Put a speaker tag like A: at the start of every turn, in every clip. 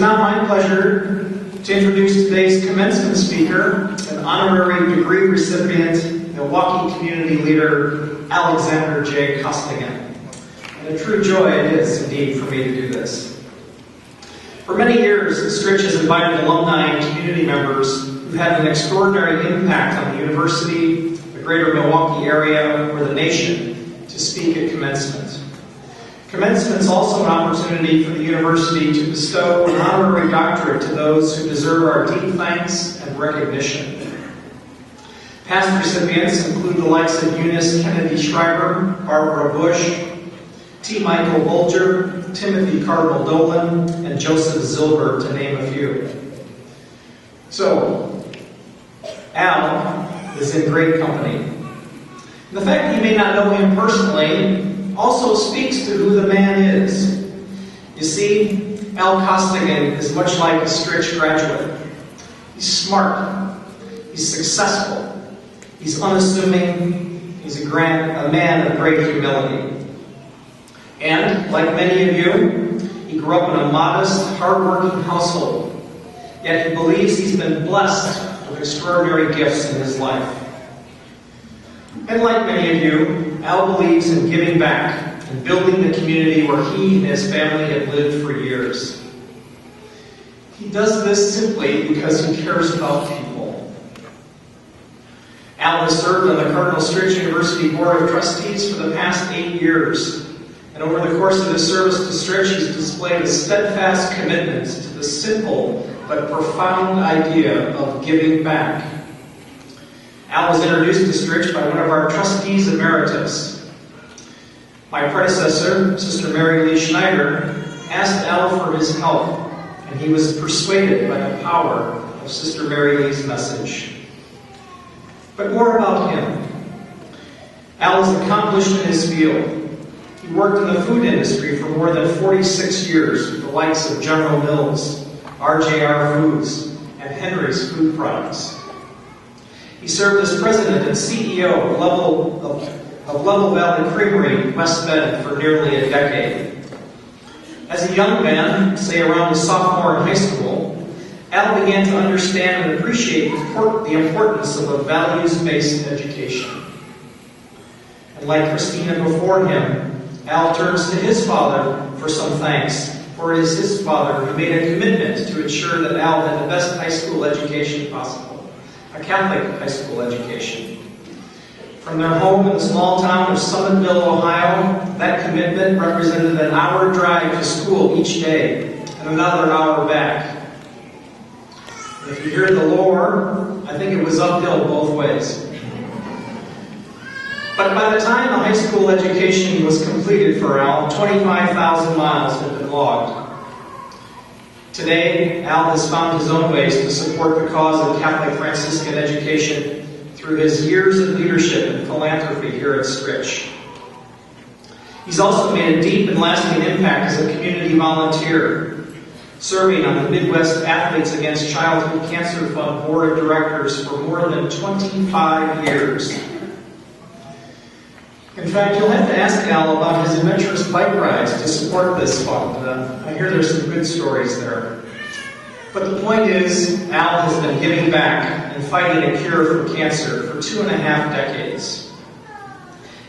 A: now my pleasure to introduce today's commencement speaker, an honorary degree recipient, Milwaukee community leader, Alexander J. Costigan. And a true joy it is indeed for me to do this. For many years, Stritch has invited alumni and community members who've had an extraordinary impact on the university, the greater Milwaukee area, or the nation to speak at commencement. Commencement is also an opportunity for the university to bestow an honorary doctorate to those who deserve our deep thanks and recognition. Past recipients include the likes of Eunice Kennedy Schreiber, Barbara Bush, T. Michael Bolger, Timothy Cardinal Dolan, and Joseph Zilber, to name a few. So, Al is in great company. The fact that you may not know him personally also speaks to who the man is. You see, Al Costigan is much like a Stritch graduate. He's smart, he's successful, he's unassuming, he's a man of great humility. And, like many of you, he grew up in a modest, hard-working household, yet he believes he's been blessed with extraordinary gifts in his life. And like many of you, Al believes in giving back and building the community where he and his family have lived for years. He does this simply because he cares about people. Al has served on the Cardinal Stritch University Board of Trustees for the past 8 years. And over the course of his service to Stritch, he's displayed a steadfast commitment to the simple but profound idea of giving back. Al was introduced to Stritch by one of our trustees emeritus. My predecessor, Sister Mary Lee Schneider, asked Al for his help, and he was persuaded by the power of Sister Mary Lee's message. But more about him. Al is accomplished in his field. He worked in the food industry for more than 46 years with the likes of General Mills, RJR Foods, and Henri's Food Products. He served as president and CEO of Level Valley Creamery in West Bend for nearly a decade. As a young man, say around a sophomore in high school, Al began to understand and appreciate the importance of a values-based education. And like Christina before him, Al turns to his father for some thanks, for it is his father who made a commitment to ensure that Al had the best high school education possible, a Catholic high school education. From their home in the small town of Summitville, Ohio, that commitment represented an hour drive to school each day and another hour back. And if you hear the lore, I think it was uphill both ways. But by the time the high school education was completed for Al, 25,000 miles had been logged. Today, Al has found his own ways to support the cause of Catholic Franciscan education through his years of leadership and philanthropy here at Stritch. He's also made a deep and lasting impact as a community volunteer, serving on the Midwest Athletes Against Childhood Cancer Fund Board of Directors for more than 25 years. In fact, you'll have to ask Al about his adventurous bike rides to support this fund. I hear there's some good stories there. But the point is, Al has been giving back and fighting a cure for cancer for 2.5 decades.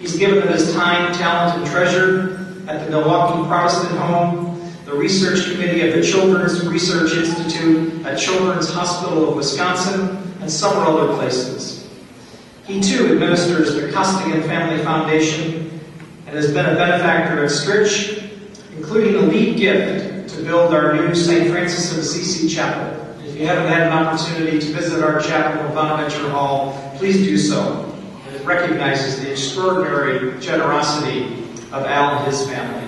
A: He's given of his time, talent, and treasure at the Milwaukee Protestant Home, the Research Committee of the Children's Research Institute at Children's Hospital of Wisconsin, and several other places. He too administers the Costigan Family Foundation and has been a benefactor at Stritch, including a lead gift to build our new St. Francis of Assisi chapel. If you haven't had an opportunity to visit our chapel in Bonaventure Hall, please do so. It recognizes the extraordinary generosity of Al and his family.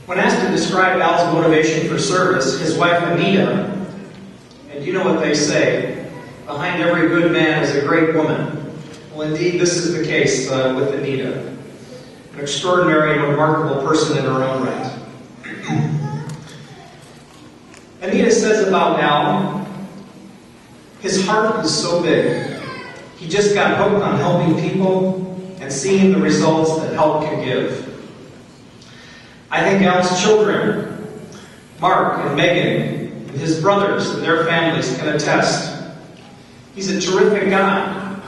A: When asked to describe Al's motivation for service, his wife Anita, and you know what they say, behind every good man is a great woman. Well, indeed, this is the case with Anita, an extraordinary and remarkable person in her own right. Anita says about Al, his heart is so big. He just got hooked on helping people and seeing the results that help can give. I think Al's children, Mark and Megan and his brothers and their families can attest. He's a terrific guy.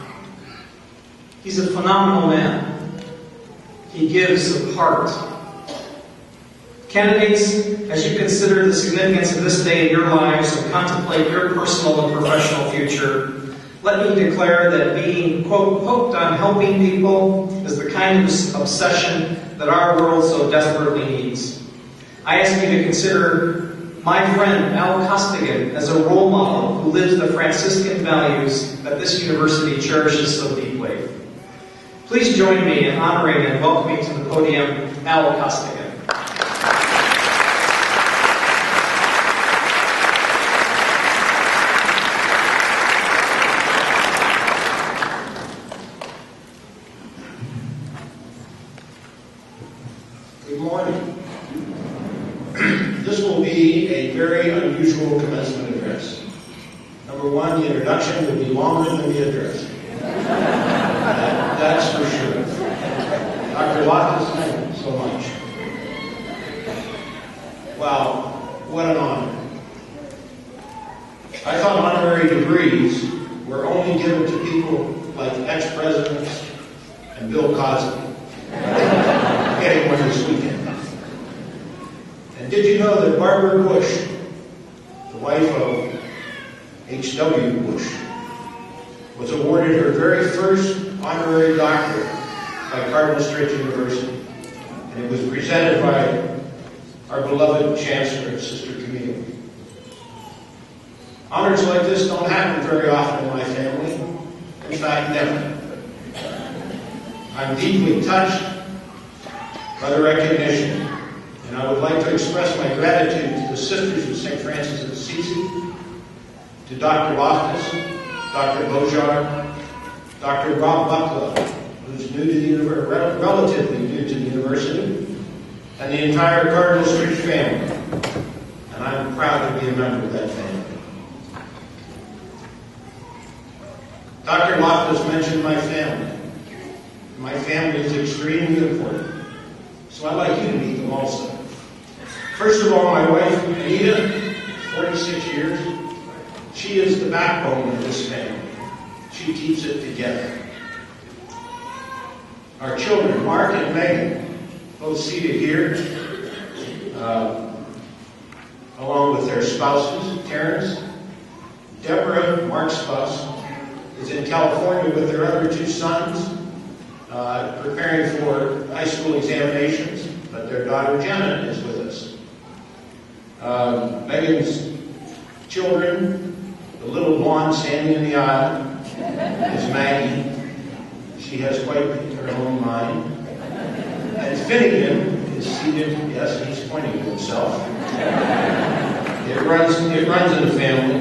A: He's a phenomenal man. He gives of heart. Candidates, as you consider the significance of this day in your lives and contemplate your personal and professional future, let me declare that being, quote, hooked on helping people is the kind of obsession that our world so desperately needs. I ask you to consider my friend Al Costigan as a role model who lives the Franciscan values that this university cherishes so deeply. Please join me in honoring and welcoming to the podium Al Costigan.
B: Good morning. This will be a very unusual commencement address. Number one, the introduction will be longer than the address. That's for sure. Dr. Loftus, thank you so much. Wow, what an honor. I thought honorary degrees were only given to people like ex-presidents and Bill Cosby. Getting one this weekend. And did you know that Barbara Bush, the wife of H.W. Bush, was awarded her very first honorary doctorate by Cardinal Stritch University, and it was presented by our beloved Chancellor, Sister Camille. Honors like this don't happen very often in my family. In fact, never. I'm deeply touched by the recognition, and I would like to express my gratitude to the Sisters of St. Francis of Assisi, to Dr. Loftus, Dr. Bojar, Dr. Rob Bucklow, who's new to the university, relatively new to the university, and the entire Cardinal Stritch family. And I'm proud to be a member of that family. Dr. Loftus mentioned my family. My family is extremely important. So I'd like you to meet them also. First of all, my wife, Anita, 46 years. She is the backbone of this family. She keeps it together. Our children, Mark and Megan, both seated here, along with their spouses, Terrence. Deborah, Mark's spouse, is in California with their other two sons, preparing for high school examinations, but their daughter Jenna is with us. Megan's children, the little blonde standing in the aisle, is Maggie. She has quite her own mind. And Finnegan is seated, yes, he's pointing to himself. It runs in the family.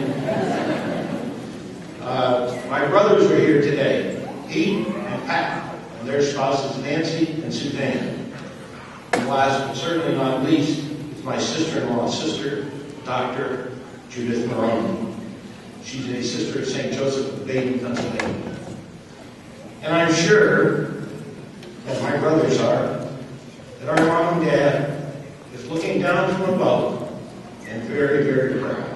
B: My brothers are here today, Pete and Pat, and their spouses Nancy and Suzanne. And last but certainly not least is my sister-in-law, Sister Dr. Judith Maroney. She's a sister of St. Joseph of Baden, Pennsylvania. And I'm sure, as my brothers are, that our mom and dad is looking down from above and very, very proud.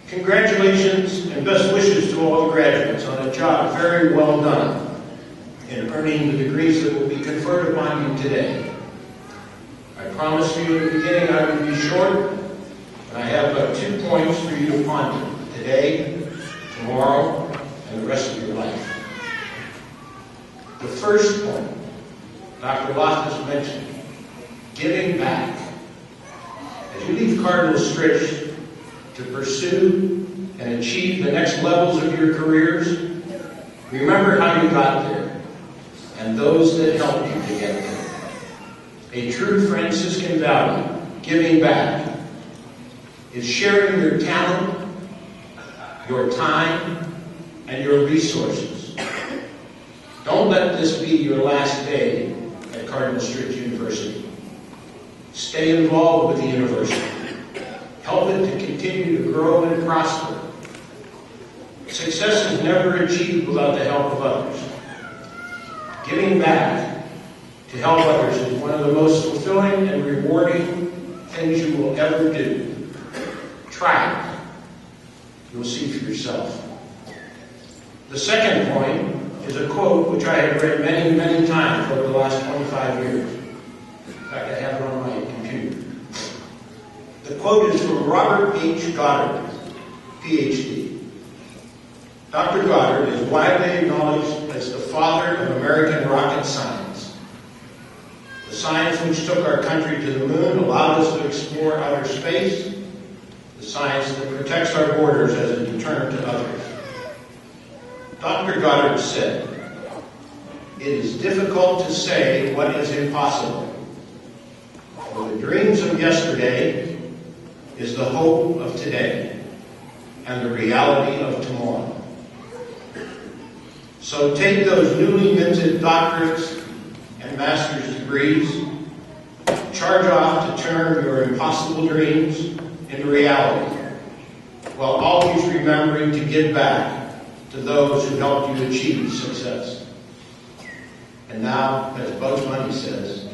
B: Congratulations and best wishes to all the graduates on a job very well done in earning the degrees that will be conferred upon you today. I promised you at the beginning I would be short, and I have 2 points for you to ponder today, tomorrow, and the rest of your life. The first point, Dr. Loftus mentioned, giving back. As you leave Cardinal Stritch to pursue and achieve the next levels of your careers, remember how you got there and those that helped you to get there. A true Franciscan value, giving back, is sharing your talent, your time, and your resources. Don't let this be your last day at Cardinal Stritch University. Stay involved with the university. Help it to continue to grow and prosper. Success is never achieved without the help of others. Giving back to help others is one of the most fulfilling and rewarding things you will ever do. Try it. You'll see for yourself. The second point is a quote which I have read many, many times over the last 25 years. In fact, I have it on my computer. The quote is from Robert H. Goddard, Ph.D. Dr. Goddard is widely acknowledged as the father of American rocket science. The science which took our country to the moon allowed us to explore outer space, the science that protects our borders as a deterrent to others. Dr. Goddard said, "It is difficult to say what is impossible. For the dreams of yesterday is the hope of today and the reality of tomorrow." So take those newly minted doctorates and master's degrees, charge off to turn your impossible dreams into reality, while always remembering to give back to those who helped you achieve success. And now, as Bugs Bunny says,